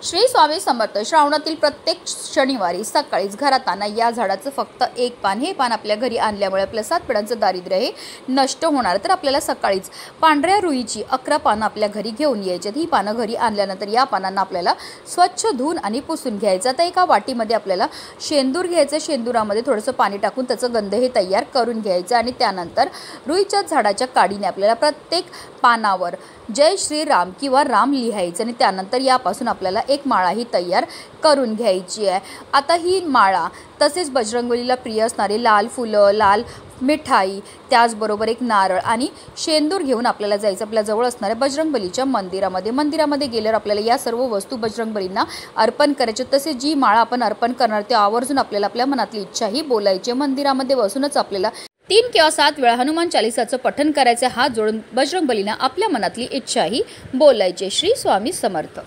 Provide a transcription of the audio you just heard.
श्री स्वामी समर्थ. श्रावणातील प्रत्येक शनिवारी सकाळीच घराताना या झाडाचं फक्त एक पान, हे पान आपल्या घरी आणल्यामुळे आपल्या 7 पिढ्यांचं दारिद्र्य हे नष्ट होणार. तर आपल्याला सकाळीच पांढऱ्या रुईची 11 पानं आपल्या घरी घेऊन यायची. ही पानं घरी आणल्यानंतर या पानांना आपल्याला स्वच्छ धुवून आणि पुसून घ्यायचं. आता एका वाटीमध्ये आपल्याला शेंदूर घ्यायचं. शेंदुरामध्ये थोडंसं पाणी टाकून त्याचं गंध हे तयार करून घ्यायचं आणि त्यानंतर रुईच्या झाडाच्या काडीने आपल्याला प्रत्येक पानावर जय श्रीराम किंवा राम लिहायचं आणि त्यानंतर यापासून आपल्याला एक माळा ही तयार करून घ्यायची आहे. आता ही माळा तसेच बजरंगबलीला प्रिय असणारे लाल फुलं, लाल मिठाई, त्याचबरोबर एक नारळ आणि शेंदूर घेऊन आपल्याला जायचं आपल्या जवळ असणाऱ्या बजरंगबलीच्या मंदिरामध्ये गेल्यावर आपल्याला या सर्व वस्तू बजरंगबलींना अर्पण करायचे. तसेच जी माळा आपण अर्पण करणार ते आवर्जून आपल्याला आपल्या मनातली इच्छा ही बोलायची. मंदिरामध्ये बसूनच आपल्याला 3 किंवा 7 वेळा हनुमान चालीसाचं पठण करायचे. हात जोडून बजरंगबलींना आपल्या मनातली इच्छा ही बोलायची. श्री स्वामी समर्थ.